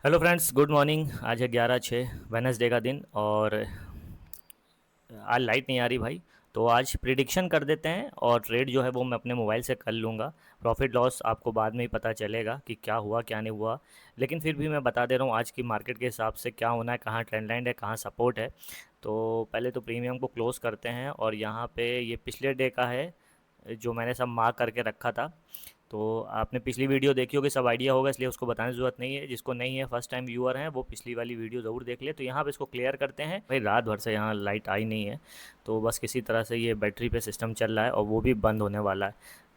Hello friends, good morning. आज है 11/6 Wednesday का दिन और आज लाइट नहीं आ रही भाई। तो आज प्रिडिक्शन कर देते हैं और ट्रेड जो है वो मैं अपने मोबाइल से कर लूँगा। प्रॉफिट लॉस आपको बाद में ही पता चलेगा कि क्या हुआ क्या नहीं हुआ। लेकिन फिर भी मैं बता दे रहा हूँ आज की मार्केट के हिसाब से क्या होना है, कहाँ ट्रेंड लाइन है, कहाँ सपोर्ट है। तो पहले तो प्रीमियम को क्लोज करते हैं और यहाँ पे ये पिछले डे का है जो मैंने सब मार्क करके रखा था। तो आपने पिछली वीडियो देखी होगी, सब आइडिया होगा, इसलिए उसको बताने की ज़रूरत नहीं है। जिसको नहीं है, फर्स्ट टाइम व्यूअर हैं, वो पिछली वाली वीडियो ज़रूर देख ले। तो यहाँ पे इसको क्लियर करते हैं भाई। रात भर से यहाँ लाइट आई नहीं है, तो बस किसी तरह से ये बैटरी पे सिस्टम चल रहा है और वो भी बंद होने वाला है।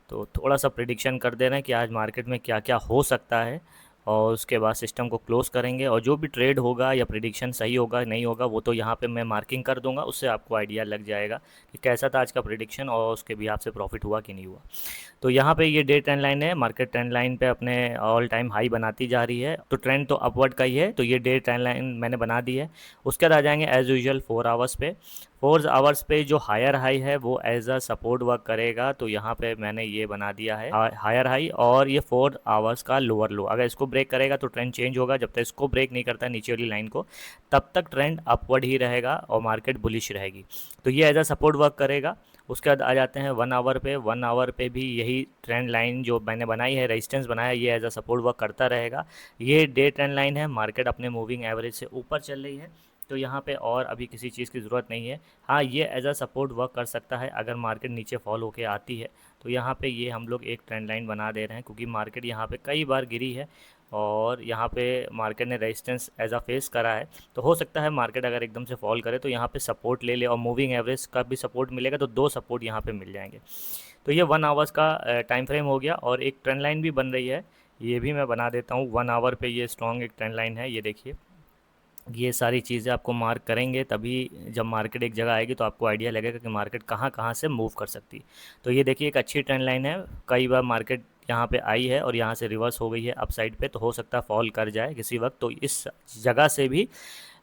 तो थोड़ा सा प्रिडिक्शन कर दे रहे हैं कि आज मार्केट में क्या क्या हो सकता है और उसके बाद सिस्टम को क्लोज़ करेंगे। और जो भी ट्रेड होगा या प्रिडिक्शन सही होगा नहीं होगा वो तो यहाँ पे मैं मार्किंग कर दूंगा, उससे आपको आइडिया लग जाएगा कि कैसा था आज का प्रिडिक्शन और उसके भी आपसे प्रॉफिट हुआ कि नहीं हुआ। तो यहाँ पे ये डे ट्रेंड लाइन है, मार्केट ट्रेंड लाइन पे अपने ऑल टाइम हाई बनाती जा रही है। तो ट्रेंड तो अपवर्ड का ही है, तो ये डे ट्रेंड लाइन मैंने बना दी है। उसके बाद आ जाएंगे एज यूजुअल 4 आवर्स पे। 4 आवर्स पे जो हायर हाई है वो एज अ सपोर्ट वर्क करेगा। तो यहाँ पे मैंने ये बना दिया है हायर हाई और ये 4 आवर्स का लोअर लो। अगर इसको ब्रेक करेगा तो ट्रेंड चेंज होगा। जब तक इसको ब्रेक नहीं करता नीचे वाली लाइन को, तब तक ट्रेंड अपवर्ड ही रहेगा और मार्केट बुलिश रहेगी। तो ये एज अ सपोर्ट वर्क करेगा। उसके बाद आ जाते हैं 1 आवर पे। 1 आवर पे भी यही ट्रेंड लाइन जो मैंने बनाई है, रेजिस्टेंस बनाया, ये एज अ सपोर्ट वर्क करता रहेगा। ये डे ट्रेंड लाइन है, मार्केट अपने मूविंग एवरेज से ऊपर चल रही है। तो यहाँ पे और अभी किसी चीज़ की ज़रूरत नहीं है। हाँ, ये एज अ सपोर्ट वर्क कर सकता है अगर मार्केट नीचे फॉल होके आती है। तो यहाँ पे ये हम लोग एक ट्रेंड लाइन बना दे रहे हैं, क्योंकि मार्केट यहाँ पे कई बार गिरी है और यहाँ पे मार्केट ने रेजिस्टेंस एज अ फेस करा है। तो हो सकता है मार्केट अगर एकदम से फॉल करे तो यहाँ पे सपोर्ट ले ले और मूविंग एवरेज का भी सपोर्ट मिलेगा, तो दो सपोर्ट यहाँ पे मिल जाएंगे। तो ये 1 आवर्स का टाइम फ्रेम हो गया और एक ट्रेंड लाइन भी बन रही है। ये भी मैं बना देता हूँ। 1 आवर पे ये स्ट्रॉन्ग एक ट्रेंड लाइन है, ये देखिए। ये सारी चीज़ें आपको मार्क करेंगे तभी जब मार्केट एक जगह आएगी तो आपको आइडिया लगेगा कि मार्केट कहाँ कहाँ से मूव कर सकती है। तो ये देखिए एक अच्छी ट्रेंड लाइन है। कई बार मार्केट यहाँ पे आई है और यहाँ से रिवर्स हो गई है अपसाइड पे, तो हो सकता है फॉल कर जाए किसी वक्त। तो इस जगह से भी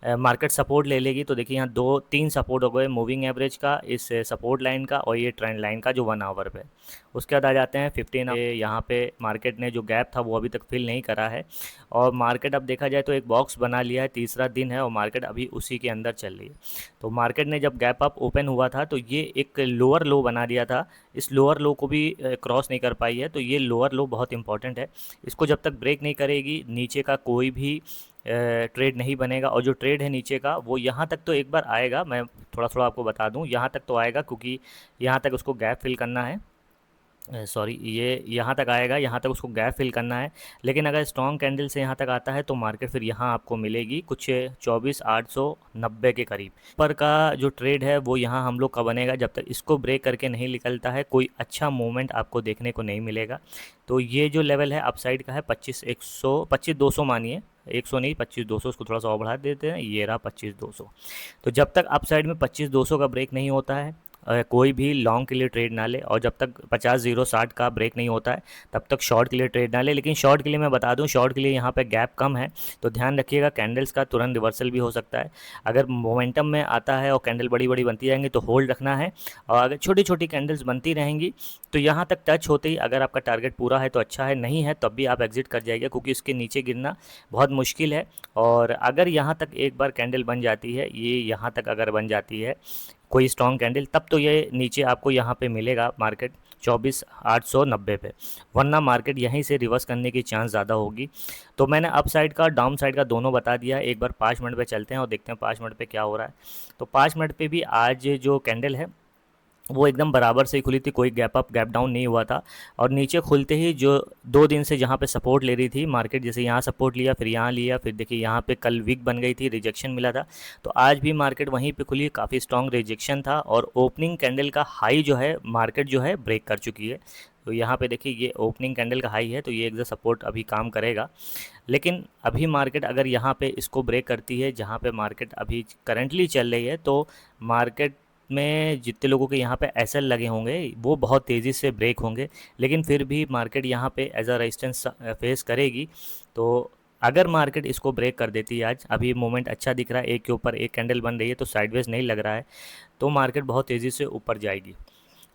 मार्केट सपोर्ट ले लेगी। तो देखिए यहाँ दो तीन सपोर्ट हो गए, मूविंग एवरेज का, इस सपोर्ट लाइन का और ये ट्रेंड लाइन का जो 1 आवर पे। उसके बाद आ जाते हैं 15 यहाँ पे मार्केट ने जो गैप था वो अभी तक फिल नहीं करा है और मार्केट अब देखा जाए तो एक बॉक्स बना लिया है। तीसरा दिन है और मार्केट अभी उसी के अंदर चल रही है। तो मार्केट ने जब गैप अप ओपन हुआ था तो ये एक लोअर लो बना दिया था। इस लोअर लो को भी क्रॉस नहीं कर पाई है। तो ये लोअर लो बहुत इंपॉर्टेंट है। इसको जब तक ब्रेक नहीं करेगी नीचे का कोई भी ट्रेड नहीं बनेगा। और जो ट्रेड है नीचे का वो यहाँ तक तो एक बार आएगा, मैं थोड़ा थोड़ा आपको बता दूँ, यहाँ तक तो आएगा क्योंकि यहाँ तक उसको गैप फिल करना है। सॉरी, ये यहाँ तक आएगा, यहाँ तक उसको गैप फिल करना है। लेकिन अगर स्ट्रॉन्ग कैंडल से यहाँ तक आता है तो मार्केट फिर यहाँ आपको मिलेगी कुछ 24,890 के करीब। पर का जो ट्रेड है वो यहाँ हम लोग का बनेगा। जब तक इसको ब्रेक करके नहीं निकलता है कोई अच्छा मूवमेंट आपको देखने को नहीं मिलेगा। तो ये जो लेवल है अपसाइड का है 25,100, 25,200 मानिए, 100 नहीं 25,200, उसको थोड़ा सा और बढ़ा देते हैं, ये रहा 25,200। तो जब तक अपसाइड में 25,200 का ब्रेक नहीं होता है कोई भी लॉन्ग के लिए ट्रेड ना ले। और जब तक 50,060 का ब्रेक नहीं होता है तब तक शॉर्ट के लिए ट्रेड ना ले। लेकिन शॉर्ट के लिए मैं बता दूं, शॉर्ट के लिए यहाँ पे गैप कम है, तो ध्यान रखिएगा कैंडल्स का तुरंत रिवर्सल भी हो सकता है। अगर मोमेंटम में आता है और कैंडल बड़ी बड़ी बनती जाएंगी तो होल्ड रखना है। और अगर छोटी छोटी कैंडल्स बनती रहेंगी तो यहाँ तक टच होते ही अगर आपका टारगेट पूरा है तो अच्छा है, नहीं है तब भी आप एग्जिट कर जाइएगा, क्योंकि इसके नीचे गिरना बहुत मुश्किल है। और अगर यहाँ तक एक बार कैंडल बन जाती है, ये यहाँ तक अगर बन जाती है कोई स्ट्रॉन्ग कैंडल, तब तो ये नीचे आपको यहाँ पे मिलेगा मार्केट 24,890 पे। वरना मार्केट यहीं से रिवर्स करने की चांस ज़्यादा होगी। तो मैंने अप साइड का डाउन साइड का दोनों बता दिया है। एक बार 5 मिनट पे चलते हैं और देखते हैं 5 मिनट पे क्या हो रहा है। तो 5 मिनट पे भी आज जो कैंडल है वो एकदम बराबर से ही खुली थी, कोई गैप अप गैप डाउन नहीं हुआ था। और नीचे खुलते ही जो 2 दिन से जहाँ पे सपोर्ट ले रही थी मार्केट, जैसे यहाँ सपोर्ट लिया, फिर यहाँ लिया, फिर देखिए यहाँ पे कल वीक बन गई थी, रिजेक्शन मिला था। तो आज भी मार्केट वहीं पे खुली, काफ़ी स्ट्रॉन्ग रिजेक्शन था और ओपनिंग कैंडल का हाई जो है मार्केट जो है ब्रेक कर चुकी है। तो यहाँ पे देखिए ये ओपनिंग कैंडल का हाई है, तो ये एक सपोर्ट अभी काम करेगा। लेकिन अभी मार्केट अगर यहाँ पे इसको ब्रेक करती है, जहाँ पे मार्केट अभी करंटली चल रही है, तो मार्केट में जितने लोगों के यहाँ पे एसएल लगे होंगे वो बहुत तेज़ी से ब्रेक होंगे। लेकिन फिर भी मार्केट यहाँ पे एज अ रेजिस्टेंस फेस करेगी। तो अगर मार्केट इसको ब्रेक कर देती है, आज अभी मोमेंट अच्छा दिख रहा है, एक के ऊपर एक कैंडल बन रही है तो साइडवेज नहीं लग रहा है, तो मार्केट बहुत तेज़ी से ऊपर जाएगी।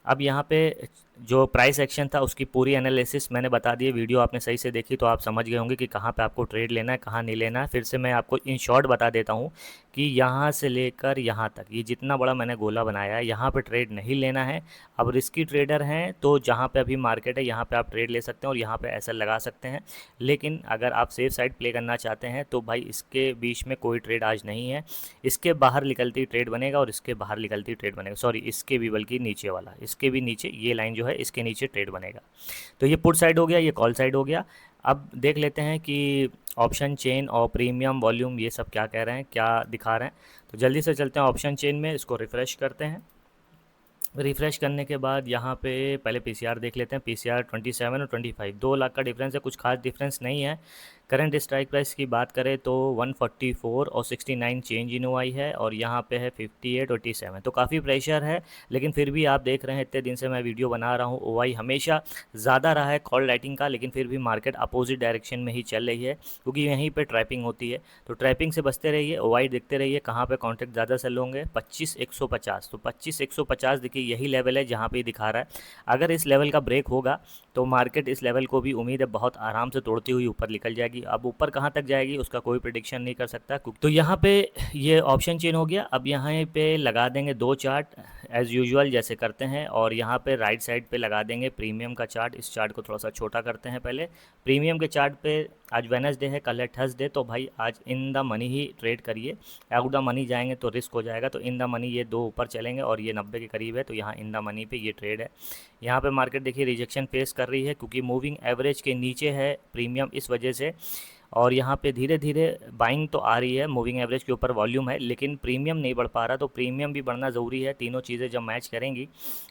अब यहाँ पे जो प्राइस एक्शन था उसकी पूरी एनालिसिस मैंने बता दी है। वीडियो आपने सही से देखी तो आप समझ गए होंगे कि कहाँ पे आपको ट्रेड लेना है, कहाँ नहीं लेना है। फिर से मैं आपको इन शॉर्ट बता देता हूँ कि यहाँ से लेकर यहाँ तक ये जितना बड़ा मैंने गोला बनाया है, यहाँ पे ट्रेड नहीं लेना है। अब रिस्की ट्रेडर हैं तो जहाँ पे अभी मार्केट है यहाँ पे आप ट्रेड ले सकते हैं और यहाँ पे ऐसा लगा सकते हैं। लेकिन अगर आप सेफ साइड प्ले करना चाहते हैं तो भाई इसके बीच में कोई ट्रेड आज नहीं है। इसके बाहर निकलती ट्रेड बनेगा और इसके बाहर निकलती ट्रेड बनेगा, सॉरी इसके भी बल्कि नीचे वाला, इसके भी नीचे ये लाइन जो है इसके नीचे ट्रेड बनेगा। तो ये पुट साइड हो गया, ये कॉल साइड हो गया। अब देख लेते हैं कि ऑप्शन चेन और प्रीमियम वॉल्यूम ये सब क्या कह रहे हैं, क्या दिखा रहे हैं। तो जल्दी से चलते हैं ऑप्शन चेन में, इसको रिफ़्रेश करते हैं। रिफ़्रेश करने के बाद यहाँ पे पहले पीसीआर देख लेते हैं। पीसीआर 27 और 25 2 लाख का डिफरेंस है, कुछ खास डिफरेंस नहीं है। करंट स्ट्राइक प्राइस की बात करें तो 144 और 69 चेंज इन ओआई है और यहाँ पे है 58 और 87, तो काफ़ी प्रेशर है। लेकिन फिर भी आप देख रहे हैं इतने दिन से मैं वीडियो बना रहा हूँ, ओआई हमेशा ज़्यादा रहा है कॉल राइटिंग का, लेकिन फिर भी मार्केट अपोजिट डायरेक्शन में ही चल रही है क्योंकि यहीं पर ट्रैपिंग होती है। तो ट्रैपिंग से बचते रहिए, ओआई देखते रहिए कहाँ पर कॉन्ट्रैक्ट ज़्यादा सेल होंगे। 25,150, तो 25,150 देखिए यही लेवल है जहाँ पे दिखा रहा है। अगर इस लेवल का ब्रेक होगा तो मार्केट इस लेवल को भी उम्मीद है बहुत आराम से तोड़ती हुई ऊपर निकल जाएगी। अब ऊपर कहाँ तक जाएगी उसका कोई प्रिडिक्शन नहीं कर सकता। तो यहाँ पे ये ऑप्शन चेन हो गया। अब यहाँ पे लगा देंगे 2 चार्ट एज़ यूजुअल जैसे करते हैं और यहाँ पे राइट साइड पे लगा देंगे प्रीमियम का चार्ट। इस चार्ट को थोड़ा सा छोटा करते हैं पहले। प्रीमियम के चार्ट पे आज वेडनेसडे है, कल है थर्सडे, तो भाई आज in the money he trade करिए। आउट द मनी जाएंगे तो रिस्क हो जाएगा, तो इन द मनी ये 2 ऊपर चलेंगे और ये 90 के करीब है, तो यहाँ इन द मनी पे ये ट्रेड है। यहाँ पे मार्केट देखिए रिजेक्शन फेस कर रही है क्योंकि मूविंग एवरेज के नीचे है प्रीमियम इस वजह से। और यहाँ पे धीरे धीरे बाइंग तो आ रही है, मूविंग एवरेज के ऊपर वॉल्यूम है लेकिन प्रीमियम नहीं बढ़ पा रहा, तो प्रीमियम भी बढ़ना ज़रूरी है। तीनों चीज़ें जब मैच करेंगी,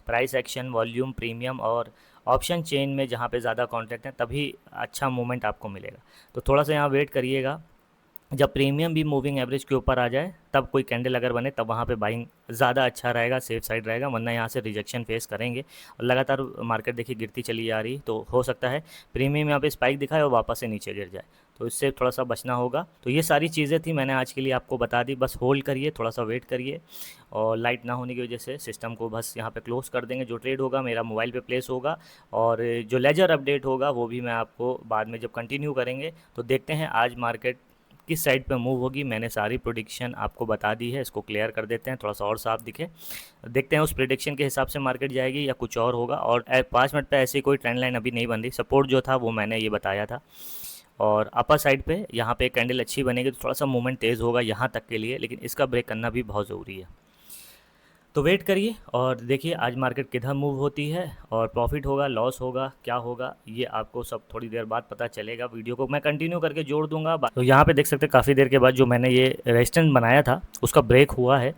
प्राइस एक्शन, वॉल्यूम, प्रीमियम और ऑप्शन चेन में जहाँ पे ज़्यादा कॉन्ट्रैक्ट है, तभी अच्छा मूवमेंट आपको मिलेगा। तो थोड़ा सा यहाँ वेट करिएगा, जब प्रीमियम भी मूविंग एवरेज के ऊपर आ जाए तब कोई कैंडल अगर बने तब वहाँ पे बाइंग ज़्यादा अच्छा रहेगा, सेफ साइड रहेगा, वरना यहाँ से रिजेक्शन फेस करेंगे और लगातार मार्केट देखिए गिरती चली जा रही, तो हो सकता है प्रीमियम यहाँ पे स्पाइक दिखाए और वापस से नीचे गिर जाए, तो इससे थोड़ा सा बचना होगा। तो ये सारी चीज़ें थी मैंने आज के लिए आपको बता दी, बस होल्ड करिए, थोड़ा सा वेट करिए और लाइट ना होने की वजह से सिस्टम को बस यहाँ पे क्लोज़ कर देंगे। जो ट्रेड होगा मेरा मोबाइल पे प्लेस होगा और जो लेजर अपडेट होगा वो भी मैं आपको बाद में जब कंटिन्यू करेंगे तो देखते हैं आज मार्केट किस साइड पे मूव होगी। मैंने सारी प्रोडिक्शन आपको बता दी है, इसको क्लियर कर देते हैं थोड़ा सा और साफ दिखे। देखते हैं उस प्रोडिक्शन के हिसाब से मार्केट जाएगी या कुछ और होगा। और 5 मिनट पे ऐसी कोई ट्रेंड लाइन अभी नहीं बन रही, सपोर्ट जो था वो मैंने ये बताया था। और अपर साइड पे यहाँ पे कैंडल अच्छी बनेगी तो थोड़ा सा मूवमेंट तेज़ होगा यहाँ तक के लिए, लेकिन इसका ब्रेक करना भी बहुत ज़रूरी है। तो वेट करिए और देखिए आज मार्केट किधर मूव होती है और प्रॉफिट होगा, लॉस होगा, क्या होगा, ये आपको सब थोड़ी देर बाद पता चलेगा। वीडियो को मैं कंटिन्यू करके जोड़ दूंगा। तो यहाँ पे देख सकते हैं काफ़ी देर के बाद जो मैंने ये रेजिस्टेंस बनाया था उसका ब्रेक हुआ है,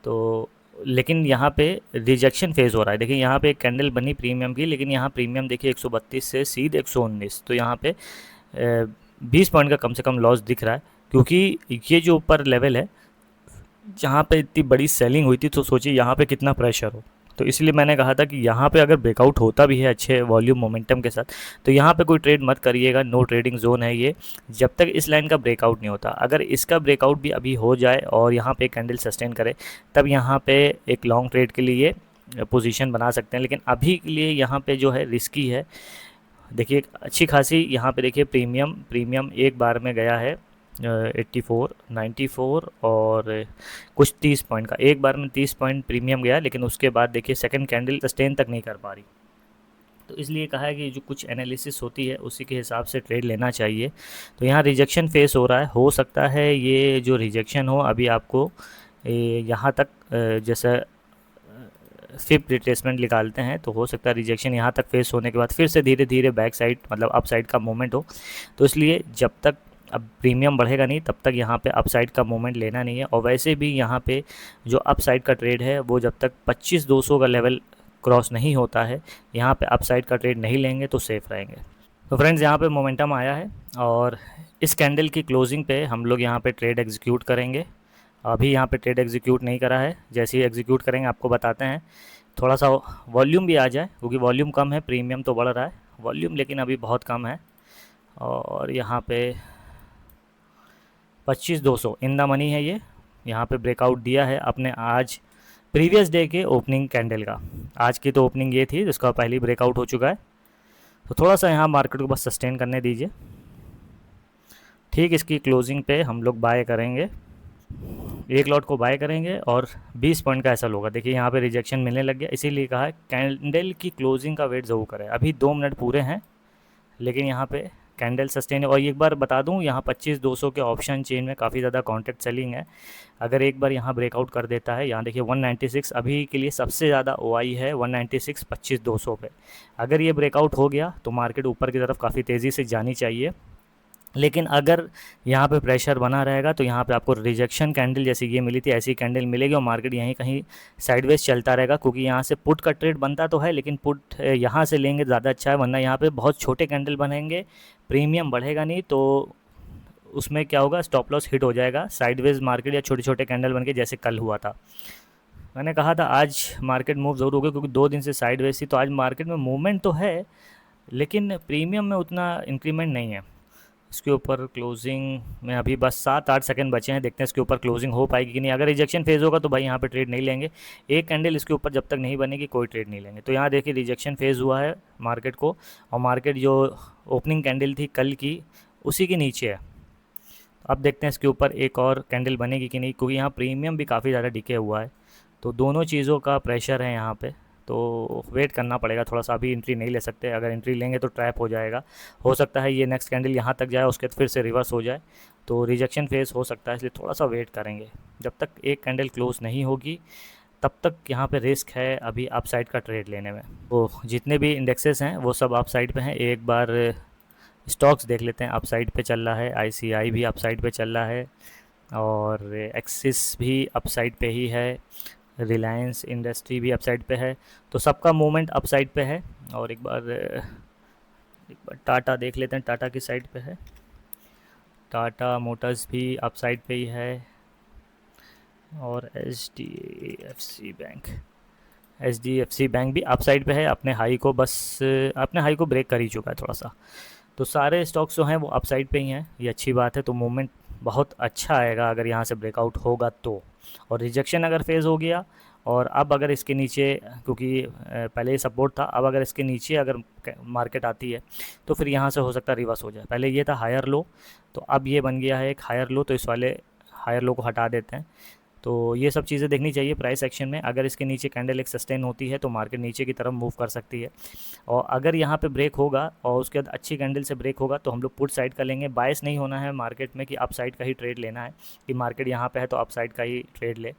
तो लेकिन यहाँ पे रिजेक्शन फेज़ हो रहा है। देखिए यहाँ पे एक कैंडल बनी प्रीमियम की, लेकिन यहाँ प्रीमियम देखिए 132 से सीधे 119, तो यहाँ पे 20 पॉइंट का कम से कम लॉस दिख रहा है क्योंकि ये जो ऊपर लेवल है जहाँ पे इतनी बड़ी सेलिंग हुई थी, तो सोचिए यहाँ पे कितना प्रेशर हो। तो इसलिए मैंने कहा था कि यहाँ पे अगर ब्रेकआउट होता भी है अच्छे वॉल्यूम मोमेंटम के साथ तो यहाँ पे कोई ट्रेड मत करिएगा, नो ट्रेडिंग जोन है ये जब तक इस लाइन का ब्रेकआउट नहीं होता। अगर इसका ब्रेकआउट भी अभी हो जाए और यहाँ पे कैंडल सस्टेन करे तब यहाँ पे एक लॉन्ग ट्रेड के लिए पोजीशन बना सकते हैं, लेकिन अभी के लिए यहाँ पे जो है रिस्की है। देखिए अच्छी खासी यहाँ पे देखिए प्रीमियम एक बार में गया है 84, 94 और कुछ 30 पॉइंट का, एक बार में 30 पॉइंट प्रीमियम गया, लेकिन उसके बाद देखिए सेकंड कैंडल सस्टेन तक नहीं कर पा रही। तो इसलिए कहा है कि जो कुछ एनालिसिस होती है उसी के हिसाब से ट्रेड लेना चाहिए। तो यहाँ रिजेक्शन फेस हो रहा है, हो सकता है ये जो रिजेक्शन हो अभी आपको यहाँ तक जैसे फिफ्थ रिट्रेसमेंट निकालते हैं तो हो सकता है रिजेक्शन यहाँ तक फेस होने के बाद फिर से धीरे धीरे बैक साइड मतलब अप साइड का मूवमेंट हो। तो इसलिए जब तक अब प्रीमियम बढ़ेगा नहीं तब तक यहाँ पे अप साइड का मूवमेंट लेना नहीं है। और वैसे भी यहाँ पे जो अप साइड का ट्रेड है वो जब तक 25,200 का लेवल क्रॉस नहीं होता है यहाँ पे अप साइड का ट्रेड नहीं लेंगे तो सेफ़ रहेंगे। तो फ्रेंड्स यहाँ पे मोमेंटम आया है और इस कैंडल की क्लोजिंग पे हम लोग यहाँ पे ट्रेड एग्जीक्यूट करेंगे। अभी यहाँ पे ट्रेड एग्जीक्यूट नहीं करा है, जैसे ही एग्जीक्यूट करेंगे आपको बताते हैं। थोड़ा सा वॉल्यूम भी आ जाए क्योंकि वॉल्यूम कम है, प्रीमियम तो बढ़ रहा है, वॉल्यूम लेकिन अभी बहुत कम है। और यहाँ पे 25,200 इन द मनी है ये, यहाँ पे ब्रेकआउट दिया है अपने आज प्रीवियस डे के ओपनिंग कैंडल का। आज की तो ओपनिंग ये थी जिसका पहली ब्रेकआउट हो चुका है, तो थोड़ा सा यहाँ मार्केट को बस सस्टेन करने दीजिए। ठीक इसकी क्लोजिंग पे हम लोग बाय करेंगे, एक लॉट को बाय करेंगे और 20 पॉइंट का ऐसा होगा। देखिए यहाँ पे रिजेक्शन मिलने लग गया, इसीलिए कहा है कैंडल की क्लोजिंग का वेट ज़रूर करें। अभी 2 मिनट पूरे हैं, लेकिन यहाँ पे कैंडल सस्टेन है। और एक बार बता दूँ, यहाँ 25-200 के ऑप्शन चेन में काफ़ी ज़्यादा कॉन्ट्रैक्ट सेलिंग है। अगर एक बार यहाँ ब्रेकआउट कर देता है, यहाँ देखिए 196 अभी के लिए सबसे ज़्यादा ओआई है, 196 25-200 पे। अगर ये ब्रेकआउट हो गया तो मार्केट ऊपर की तरफ काफ़ी तेज़ी से जानी चाहिए। लेकिन अगर यहाँ पे प्रेशर बना रहेगा तो यहाँ पे आपको रिजेक्शन कैंडल जैसी ये मिली थी ऐसी कैंडल मिलेगी और मार्केट यहीं कहीं साइडवेज चलता रहेगा, क्योंकि यहाँ से पुट का ट्रेड बनता तो है, लेकिन पुट यहाँ से लेंगे ज़्यादा अच्छा है, वरना यहाँ पे बहुत छोटे कैंडल बनेंगे, प्रीमियम बढ़ेगा नहीं, तो उसमें क्या होगा, स्टॉप लॉस हिट हो जाएगा। साइडवेज मार्केट या छोटे छोटे कैंडल बन के जैसे कल हुआ था। मैंने कहा था आज मार्केट मूव ज़रूर होगा, क्योंकि 2 दिन से साइडवेज थी, तो आज मार्केट में मूवमेंट तो है लेकिन प्रीमियम में उतना इंक्रीमेंट नहीं है। इसके ऊपर क्लोजिंग में अभी बस 7-8 सेकंड बचे हैं, देखते हैं इसके ऊपर क्लोजिंग हो पाएगी कि नहीं। अगर रिजेक्शन फेज़ होगा तो भाई यहाँ पे ट्रेड नहीं लेंगे, एक कैंडल इसके ऊपर जब तक नहीं बनेगी कोई ट्रेड नहीं लेंगे। तो यहाँ देखिए रिजेक्शन फेज़ हुआ है मार्केट को, और मार्केट जो ओपनिंग कैंडल थी कल की उसी के नीचे है। अब देखते हैं इसके ऊपर एक और कैंडल बनेगी कि नहीं, क्योंकि यहाँ प्रीमियम भी काफ़ी ज़्यादा डिके हुआ है, तो दोनों चीज़ों का प्रेशर है यहाँ पे, तो वेट करना पड़ेगा थोड़ा सा। अभी एंट्री नहीं ले सकते, अगर एंट्री लेंगे तो ट्रैप हो जाएगा। हो सकता है ये नेक्स्ट कैंडल यहाँ तक जाए, उसके बाद फिर से रिवर्स हो जाए, तो रिजेक्शन फेस हो सकता है, इसलिए थोड़ा सा वेट करेंगे। जब तक एक कैंडल क्लोज नहीं होगी तब तक यहाँ पे रिस्क है अभी अप साइड का ट्रेड लेने में। वो जितने भी इंडेक्सेस हैं वो सब अप साइड पे हैं। एक बार स्टॉक्स देख लेते हैं, अप साइड पे चल रहा है, आईसीआई भी अप साइड पे चल रहा है और एक्सिस भी अप साइड पे ही है, रिलायंस इंडस्ट्री भी अपसाइड पे है, तो सबका मूवमेंट अपसाइड पे है। और एक बार टाटा देख लेते हैं, टाटा की साइड पे है, टाटा मोटर्स भी अपसाइड पे ही है, और H D F C bank भी अपसाइड पे है। अपने हाई को ब्रेक कर ही चुका है थोड़ा सा, तो सारे स्टॉक्स जो हैं वो अपसाइड पे ही हैं, ये अच्छी बात है। तो मूवमेंट बहुत अच्छा आएगा अगर यहाँ से ब्रेकआउट होगा तो। और रिजेक्शन अगर फेज़ हो गया, और अब अगर इसके नीचे, क्योंकि पहले ये सपोर्ट था, अब अगर इसके नीचे अगर मार्केट आती है तो फिर यहाँ से हो सकता है रिवर्स हो जाए। पहले ये था हायर लो, तो अब ये बन गया है एक हायर लो, तो इस वाले हायर लो को हटा देते हैं। तो ये सब चीज़ें देखनी चाहिए प्राइस एक्शन में। अगर इसके नीचे कैंडल एक सस्टेन होती है तो मार्केट नीचे की तरफ मूव कर सकती है, और अगर यहाँ पे ब्रेक होगा और उसके बाद अच्छी कैंडल से ब्रेक होगा तो हम लोग पुट साइड का लेंगे। बायस नहीं होना है मार्केट में कि अप साइड का ही ट्रेड लेना है, कि मार्केट यहाँ पे है तो अप साइड का ही ट्रेड ले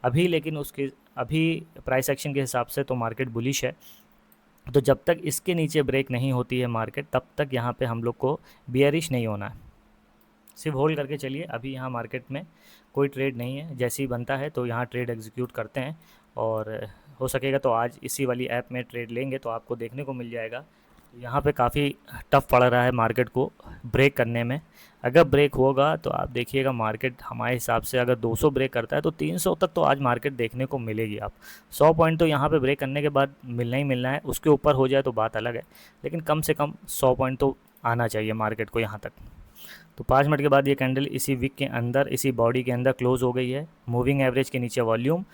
अभी। लेकिन उसके अभी प्राइस एक्शन के हिसाब से तो मार्केट बुलिश है, तो जब तक इसके नीचे ब्रेक नहीं होती है मार्केट तब तक यहाँ पे हम लोग को बियरिश नहीं होना है, सिर्फ होल्ड करके चलिए। अभी यहाँ मार्केट में कोई ट्रेड नहीं है, जैसे ही बनता है तो यहाँ ट्रेड एग्जीक्यूट करते हैं, और हो सकेगा तो आज इसी वाली ऐप में ट्रेड लेंगे तो आपको देखने को मिल जाएगा। यहाँ पे काफ़ी टफ पड़ रहा है मार्केट को ब्रेक करने में। अगर ब्रेक होगा तो आप देखिएगा मार्केट हमारे हिसाब से अगर 200 ब्रेक करता है तो 300 तक तो आज मार्केट देखने को मिलेगी। आप 100 पॉइंट तो यहाँ पे ब्रेक करने के बाद मिलना ही मिलना है, उसके ऊपर हो जाए तो बात अलग है, लेकिन कम से कम 100 पॉइंट तो आना चाहिए मार्केट को यहाँ तक। तो 5 मिनट के बाद ये कैंडल इसी विक के अंदर, इसी बॉडी के अंदर क्लोज हो गई है, मूविंग एवरेज के नीचे वॉल्यूम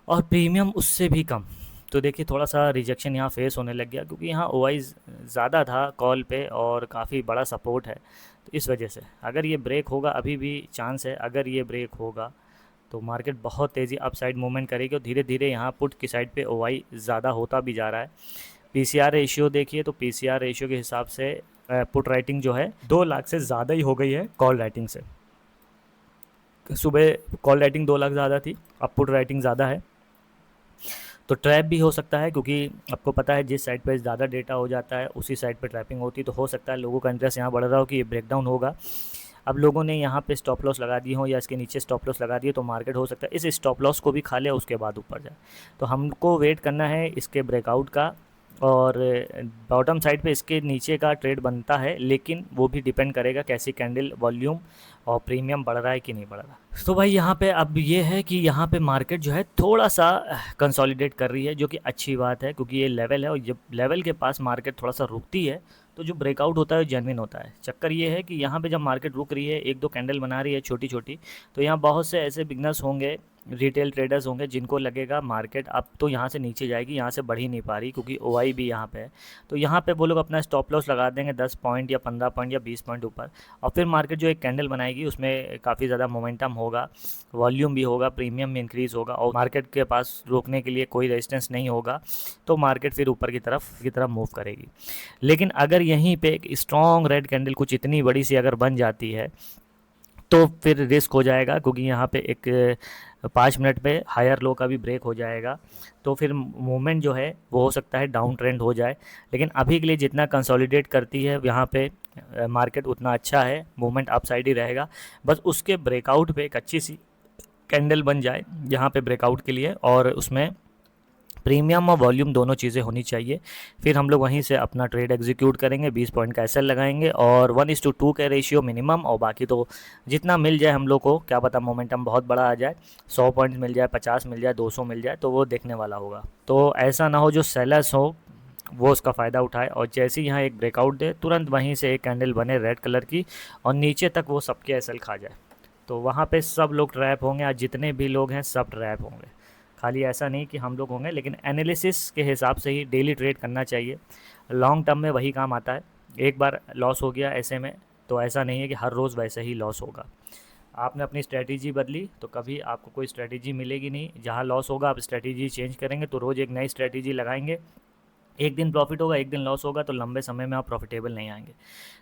और प्रीमियम उससे भी कम। तो देखिए थोड़ा सा रिजेक्शन यहाँ फेस होने लग गया, क्योंकि यहाँ ओआई ज़्यादा था कॉल पे और काफ़ी बड़ा सपोर्ट है, तो इस वजह से अगर ये ब्रेक होगा, अभी भी चांस है, अगर ये ब्रेक होगा तो मार्केट बहुत तेज़ी अपसाइड मूवमेंट करेगी और धीरे धीरे यहाँ पुट की साइड पे ओआई ज़्यादा होता भी जा रहा है। पीसीआर रेशियो देखिए, तो पीसीआर रेशियो के हिसाब से पुट राइटिंग जो है 2 लाख से ज़्यादा ही हो गई है कॉल राइटिंग से। सुबह कॉल राइटिंग 2 लाख ज़्यादा थी, अब पुट राइटिंग ज़्यादा है, तो ट्रैप भी हो सकता है, क्योंकि आपको पता है जिस साइड पे ज़्यादा डेटा हो जाता है उसी साइड पे ट्रैपिंग होती है। तो हो सकता है लोगों का इंटरेस्ट यहाँ बढ़ रहा हो कि ये ब्रेकडाउन होगा, अब लोगों ने यहाँ पे स्टॉप लॉस लगा दिए हो या इसके नीचे स्टॉप लॉस लगा दिए, तो मार्केट हो सकता है इस स्टॉप लॉस को भी खा ले उसके बाद ऊपर जाए। तो हमको वेट करना है इसके ब्रेकआउट का, और बॉटम साइड पे इसके नीचे का ट्रेड बनता है, लेकिन वो भी डिपेंड करेगा कैसी कैंडल, वॉल्यूम और प्रीमियम बढ़ रहा है कि नहीं बढ़ रहा। तो भाई यहाँ पे अब ये है कि यहाँ पे मार्केट जो है थोड़ा सा कंसोलिडेट कर रही है, जो कि अच्छी बात है, क्योंकि ये लेवल है और जब लेवल के पास मार्केट थोड़ा सा रुकती है तो जो ब्रेकआउट होता है जेन्युइन होता है। चक्कर ये है कि यहाँ पे जब मार्केट रुक रही है, 1-2 कैंडल बना रही है छोटी छोटी, तो यहाँ बहुत से ऐसे बिगनर्स होंगे रिटेल ट्रेडर्स होंगे जिनको लगेगा मार्केट अब तो यहाँ से नीचे जाएगी, यहाँ से बढ़ ही नहीं पा रही क्योंकि ओआई भी यहाँ पे है, तो यहाँ पे वो लोग अपना स्टॉप लॉस लगा देंगे 10 पॉइंट या 15 पॉइंट या 20 पॉइंट ऊपर। और फिर मार्केट जो एक कैंडल बनाएगी उसमें काफ़ी ज़्यादा मोमेंटम होगा, वॉल्यूम भी होगा, प्रीमियम भी इंक्रीज़ होगा और मार्केट के पास रोकने के लिए कोई रेजिस्टेंस नहीं होगा, तो मार्केट फिर ऊपर की तरफ मूव करेगी। लेकिन अगर यहीं पे एक स्ट्रॉन्ग रेड कैंडल कुछ इतनी बड़ी सी अगर बन जाती है तो फिर रिस्क हो जाएगा, क्योंकि यहाँ पे एक 5 मिनट पे हायर लो का भी ब्रेक हो जाएगा, तो फिर मूवमेंट जो है वो हो सकता है डाउन ट्रेंड हो जाए। लेकिन अभी के लिए जितना कंसोलिडेट करती है यहाँ पे मार्केट उतना अच्छा है, मूवमेंट अपसाइड ही रहेगा। बस उसके ब्रेकआउट पे एक अच्छी सी कैंडल बन जाए यहाँ पे ब्रेकआउट के लिए, और उसमें प्रीमियम और वॉल्यूम दोनों चीज़ें होनी चाहिए, फिर हम लोग वहीं से अपना ट्रेड एग्जीक्यूट करेंगे, 20 पॉइंट का एसएल लगाएंगे और 1:2 के रेशियो मिनिमम, और बाकी तो जितना मिल जाए हम लोग को, क्या पता मोमेंटम बहुत बड़ा आ जाए, 100 पॉइंट्स मिल जाए, 50 मिल जाए, 200 मिल जाए, तो वो देखने वाला होगा। तो ऐसा ना हो जो सेलर्स हो वो उसका फ़ायदा उठाए और जैसे ही यहाँ एक ब्रेकआउट दे तुरंत वहीं से एक कैंडल बने रेड कलर की और नीचे तक वो सबके एसएल खा जाए, तो वहाँ पे सब लोग ट्रैप होंगे, आज जितने भी लोग हैं सब ट्रैप होंगे। खाली ऐसा नहीं कि हम लोग होंगे, लेकिन एनालिसिस के हिसाब से ही डेली ट्रेड करना चाहिए, लॉन्ग टर्म में वही काम आता है। एक बार लॉस हो गया ऐसे में तो ऐसा नहीं है कि हर रोज़ वैसे ही लॉस होगा। आपने अपनी स्ट्रैटेजी बदली तो कभी आपको कोई स्ट्रैटेजी मिलेगी नहीं, जहाँ लॉस होगा आप स्ट्रैटेजी चेंज करेंगे तो रोज़ एक नई स्ट्रैटेजी लगाएंगे, एक दिन प्रॉफिट होगा एक दिन लॉस होगा, तो लंबे समय में आप प्रॉफिटेबल नहीं आएंगे।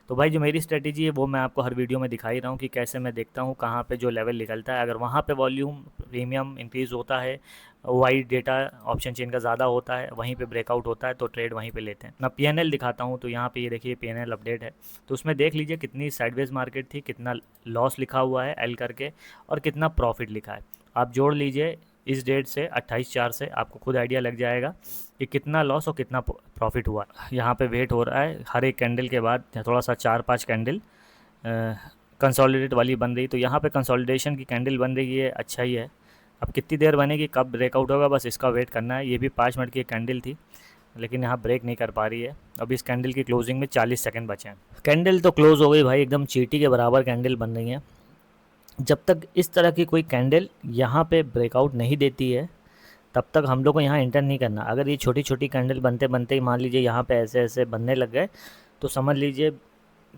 तो भाई जो मेरी स्ट्रेटजी है वो मैं आपको हर वीडियो में दिखा ही रहा हूँ कि कैसे मैं देखता हूँ कहाँ पे जो लेवल निकलता है, अगर वहाँ पे वॉल्यूम प्रीमियम इंक्रीज़ होता है, वाइड डेटा ऑप्शन चेन का ज़्यादा होता है, वहीं पे ब्रेकआउट होता है, तो ट्रेड वहीं पे लेते हैं। मैं पीएनएल दिखाता हूँ, तो यहाँ पे ये देखिए पीएनएल अपडेट है, तो उसमें देख लीजिए कितनी साइडवेज मार्केट थी, कितना लॉस लिखा हुआ है एल करके और कितना प्रॉफिट लिखा है। आप जोड़ लीजिए इस डेट से 28/4 से, आपको खुद आइडिया लग जाएगा कि कितना लॉस और कितना प्रॉफिट हुआ। यहाँ पे वेट हो रहा है हर एक कैंडल के बाद थोड़ा सा 4-5 कैंडल कंसोलिडेट वाली बन रही, तो यहाँ पे कंसोलिडेशन की कैंडल बन रही है, अच्छा ही है। अब कितनी देर बनेगी, कब ब्रेकआउट होगा, बस इसका वेट करना है। ये भी 5 मिनट की एक कैंडल थी, लेकिन यहाँ ब्रेक नहीं कर पा रही है। अब इस कैंडल की क्लोजिंग में 40 सेकंड बचे हैं। कैंडल तो क्लोज हो गई भाई, एकदम चींटी के बराबर कैंडल बन रही है। जब तक इस तरह की कोई कैंडल यहाँ पे ब्रेकआउट नहीं देती है तब तक हम लोग को यहाँ एंटर नहीं करना। अगर ये छोटी छोटी कैंडल बनते बनते ही मान लीजिए यहाँ पे ऐसे ऐसे बनने लग गए, तो समझ लीजिए